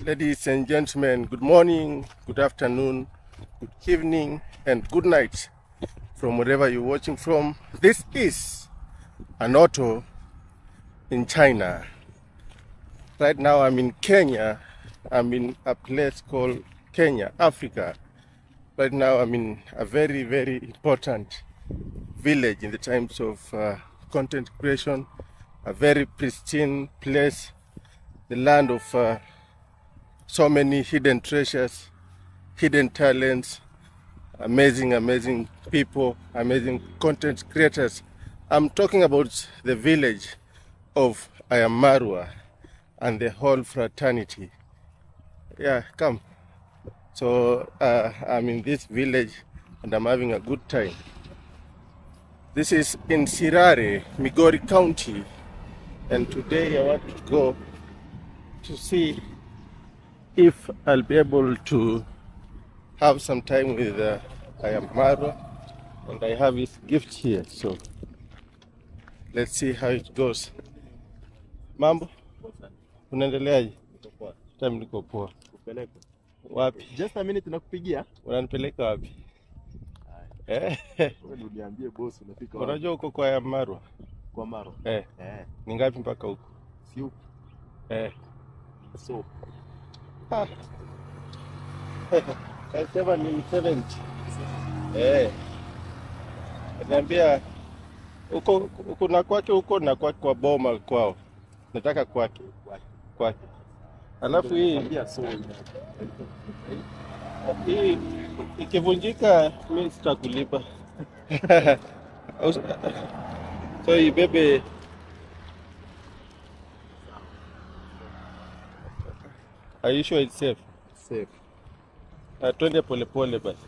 Ladies and gentlemen, good morning, good afternoon, good evening, and good night from wherever you're watching from. This is ANOTO in China. Right now I'm in Kenya. I'm in a place called Kenya, Africa. Right now I'm in a very, very important village in the times of content creation, a very pristine place, the land of so many hidden treasures, hidden talents, amazing people, amazing content creators. I'm talking about the village of Ayamarwa and the whole fraternity. Yeah, come. So I'm in this village and I'm having a good time. This is in Sirare, Migori County, and today I want to go to see if I'll be able to have some time with Ayamarwa, and I have his gift here, so let's see how it goes. Mambo, unaendeleaje? Time niko poa. Wapi? Just a minute nakupigia. Unanipeleka wapi? Wewe uniambie boss unafika wapi? Unajua uko kwa Ayamarwa? Kwa Maro. Ni ngapi mpaka huko? Si huko. So. Kasema ni 70. Niambia uko na kwake huko na kwake kwa boma kwao. Nataka kwake. Alafu hii ikivunjika mimi sitakulipa. So ibebe. Are you sure it's safe? Safe. Twende pole basi.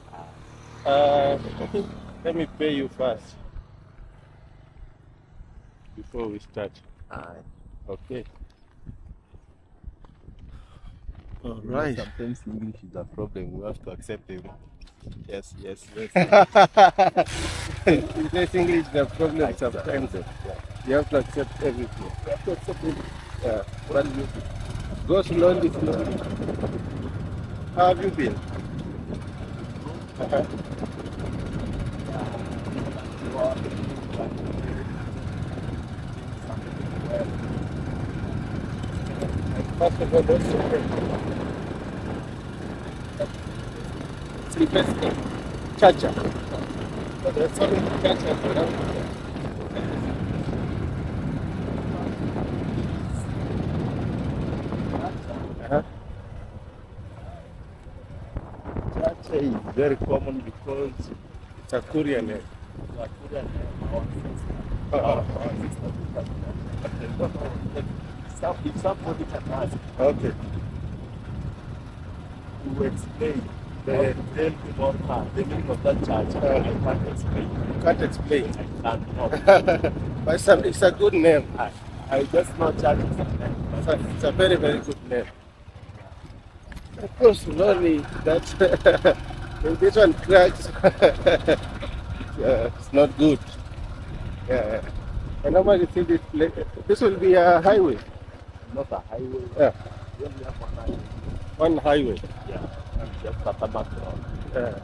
Let me pay you first before we start. Okay. All right. Sometimes English is a problem. We have to accept it. Yes. This English is a problem sometimes. You have to accept everything. You have to accept everything. But go slowly. How have you been? First of all, what's your name? Sylvester. Chacha. But there's so many chachas around here. Chacha is very common because It's a Korean name. If somebody can ask, Okay. to explain the meaning of that church, I can't explain. You can't explain. I cannot. But it's a good name. I just know church is a name. It's a very, very good name. Of course, slowly, that's when this one cracks, it's not good. Yeah. I normally see this place. This will be a highway. Not a highway. Yeah. We only have one highway. One highway. Yeah. And just a tarmac road. Yeah.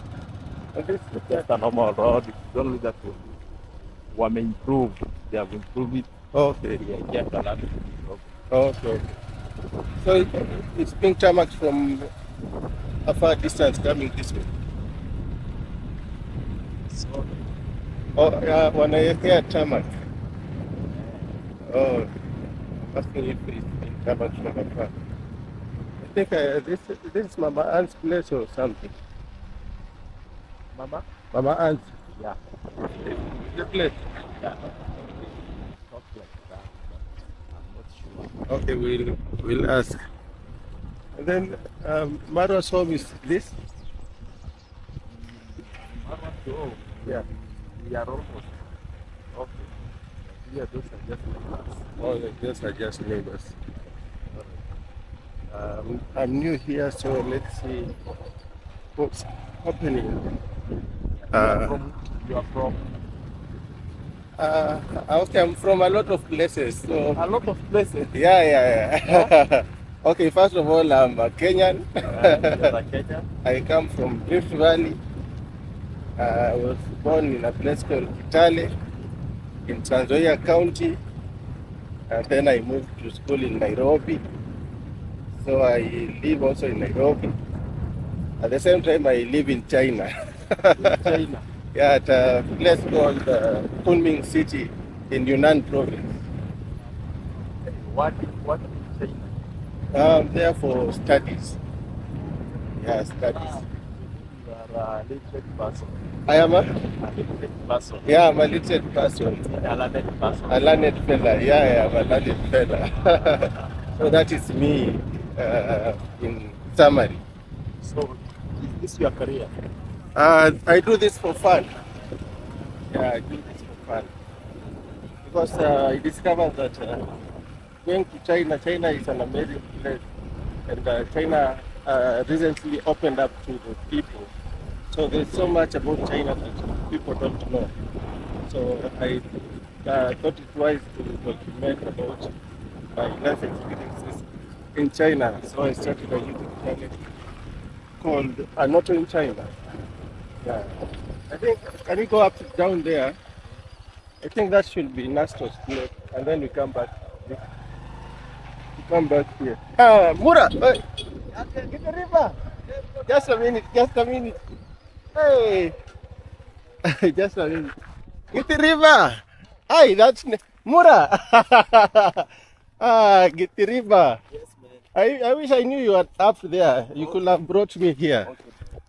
And this It's just a normal road. It's only that we improve. They have improved it. okay. Yeah, just a lot. Okay. So it's being tarmac from a far distance coming this way. So, Wanaekea tarmac. Oh, asking if it's being tarmac from afar. I think this is Mama Ann's place or something. Mama? Mama Ann's. Yeah. The place. Yeah. Not like that, but I'm not sure. Okay, we'll ask. And then Marwa's home is this. Mama, oh, Yeah. we are almost. Okay. Yeah, those are just neighbors. Oh, those are just neighbors. I'm new here, so let's see what's happening. You are from Okay, I'm from a lot of places. So a lot of places. yeah. Okay, first of all, I'm a Kenyan. You're a Kenyan? I come from Rift Valley. I was born in a place called Kitale in Trans Nzoia County. And then I moved to school in Nairobi. So I live also in Nairobi. At the same time, I live in China. In China? Yeah, at a place called Kunming City in Yunnan province. What in China? I'm there for studies. Yeah, studies. You are a literate person. I am a? A literate person. Yeah, I'm a literate person. A learned person. A learned fella. Yeah, I'm a learned fella. So that is me in summary. So, is this your career? I do this for fun. Yeah, I do this for fun. Because I discovered that going to China is an amazing place. And China recently opened up to the people. So there's so much about China that people don't know. So I thought it wise to document about my life experiences in China. So I started a YouTube channel called ANOTO in China. Yeah. I think, can we go up down there? I think that should be Nastos place. And then we come back. We come back here. Mura! Hey. Get the river! Just a minute, just a minute. Hey! Just a minute. Get the river! Hi, that's Mura! Get the river. Yes, man. I wish I knew you were up there. You could have brought me here.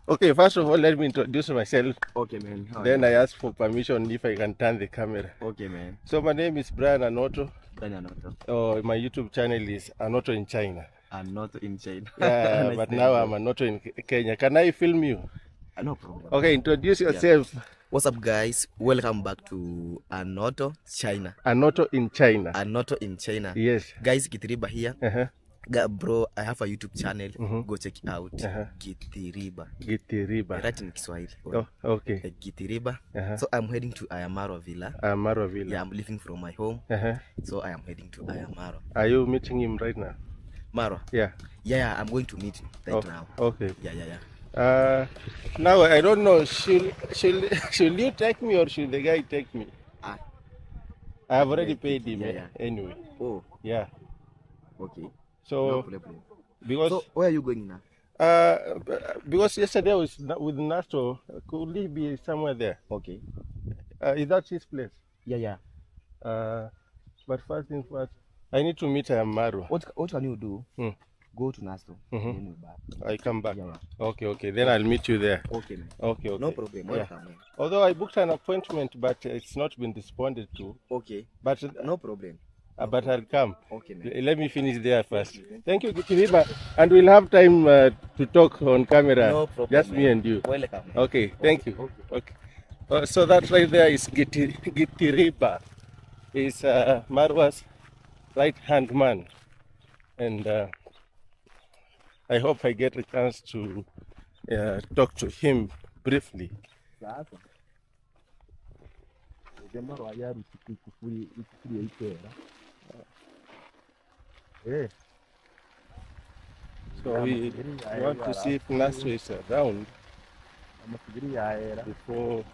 Okay, first of all, let me introduce myself. Okay, man. Then I ask for permission if I can turn the camera. Okay, man. So my name is Brian ANOTO. ANOTO. Oh, my YouTube channel is ANOTO in China. ANOTO in China. Yeah, Nice but name, now bro. I'm ANOTO in Kenya. Can I film you? No problem. Okay, introduce yourself. What's up, guys? Welcome back to ANOTO China. ANOTO in China. ANOTO in China. Yes. Guys, Gitiriba here. Bro, I have a YouTube channel. Go check it out. Gitiriba. Gitiriba. Right in Kiswahili. Oh, okay. Gitiriba. So I'm heading to Ayamaro Villa. Amaro Villa. Yeah, I'm leaving from my home. So I am heading to Ayamaro. Are you meeting him right now? Maro. Yeah. Yeah, I'm going to meet him right now. Okay. Yeah. Now I don't know. Should you take me or should the guy take me? I have already paid him anyway. Oh. Yeah. Okay. So No problem. because So where are you going now? because yesterday I was with Nasto, could he be somewhere there? Okay. Is that his place? Yeah. But first things first, I need to meet Amaro. What can you do? Go to Nasto. Then we back. I come back. Yeah. Okay. Then I'll meet you there. Okay, man. Okay. No problem. Yeah. Welcome, man. Although I booked an appointment, but it's not been responded to. Okay. But No problem. but I'll come. Okay, man. Let me finish there first. Thank you, Gitiriba. And we'll have time to talk on camera. No problem, Just me man. and you. Welcome. Man. Okay, thank you. Okay. So that right there is Gitiriba. He's Marwa's right-hand man. And I hope I get a chance to talk to him briefly. So we want to see if Nasser is around before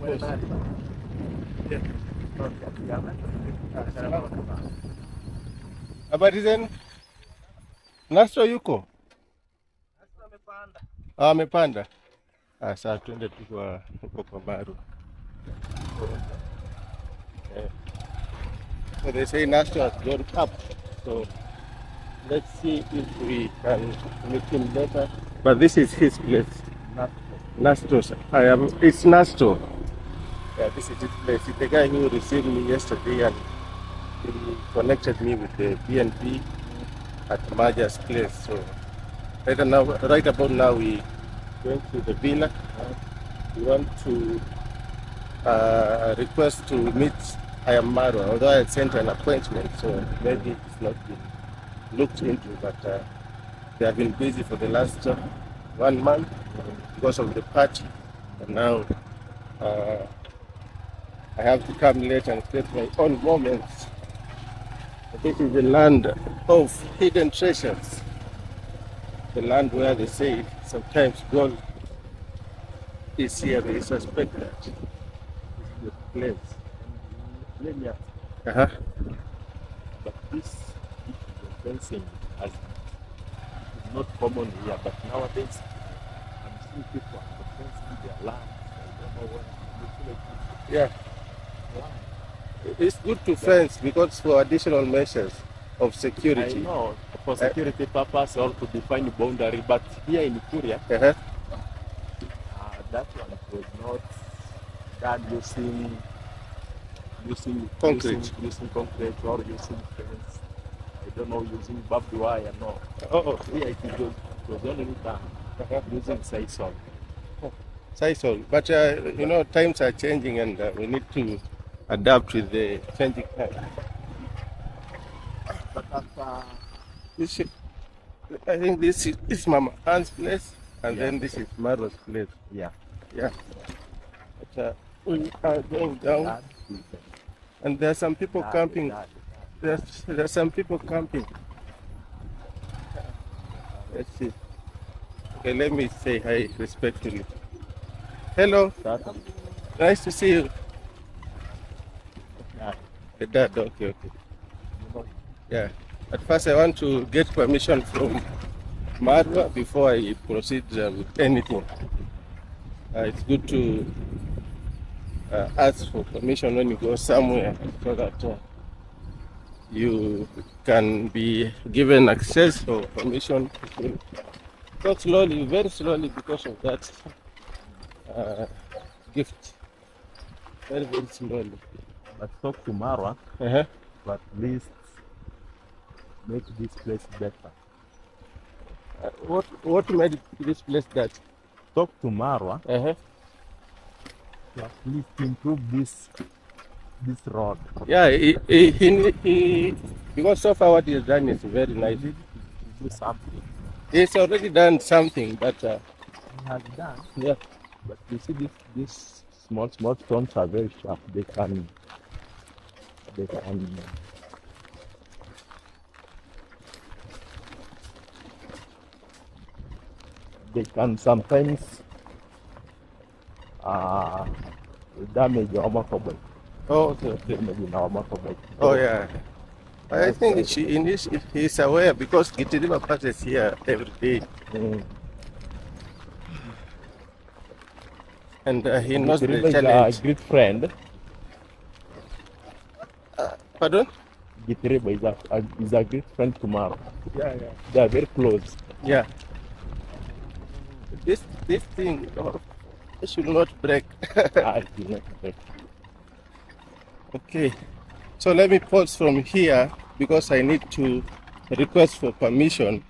we'll see. Habari zenu? Nasro yuko? Amepanda. Sasa tuende tu kwa Maru. So they say Nasro has gone up. So let's see if we can meet him later. But this is his place. Nastos. It's Nasto. Yeah, this is his place. It's the guy who received me yesterday and he connected me with the BNP at Maja's place. So right about now we going to the villa. We want to request to meet Ayamaro, although I had sent an appointment, so maybe it's not been looked into, but they have been busy for the last 1 month. because of the party. And now I have to come late and create my own moments. This is the land of hidden treasures. The land where they say sometimes gold is here. They suspect that. This is the place. Let me ask, Uh-huh. but this fencing is not common here, but nowadays I'm seeing people are fencing their land. I don't know what you feel like Yeah. land. It's good to fence because for additional measures of I security. know for security purpose or to define boundary, but here in Kuria, Uh-huh. that one was not done using Concrete. using concrete or using fence. I don't know, using barbed wire. No, Oh, here it was only done using sisal. Sisal. But you know, times are changing and we need to adapt with the changing time. But after This is, I think this is Mama Ann's place, and then this is Maro's place. yeah, Yeah. But, we are going down, that is and there are some people camping. There's some people camping. Let's see. Okay, let me say hi respectfully. Hello, that. nice to see you. Yeah. The dad, okay. Yeah. At first, I want to get permission from Marwa before I proceed with anything. It's good to ask for permission when you go somewhere so that you can be given access or permission to go slowly, very slowly because of that gift. Very, very slowly. But talk to Marwa, Uh-huh. but at least make this place better. What made this place that? Talk to Marwa Uh-huh. to at least improve this road. Yeah, he because so far what he has done is very nice. To do something. He's already done something, but He has done. yeah, But you see, these small stones are very sharp. They can sometimes damage our motorbike. oh, okay. Damage our motorbike. Oh yeah. I think he's aware because Gitiriba passes here every day, and he knows the Gitiriba is challenge. a great friend. Pardon? Gitiriba is a great friend to Maro. Yeah. They are very close. Yeah. This thing it should not break. I do not break. Okay. So let me pause from here because I need to request for permission.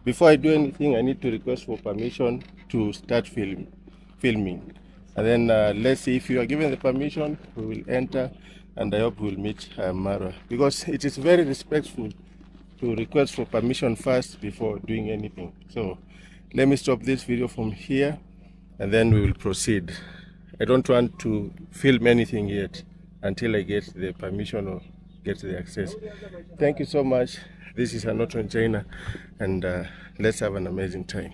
Before I do anything, I need to request for permission to start filming. And then let's see if you are given the permission, we will enter, and I hope we'll meet Mara. Because it is very respectful to request for permission first before doing anything. So let me stop this video from here, and then we will proceed. I don't want to film anything yet until I get the permission or get the access. Thank you so much. This is ANOTO in China, and let's have an amazing time.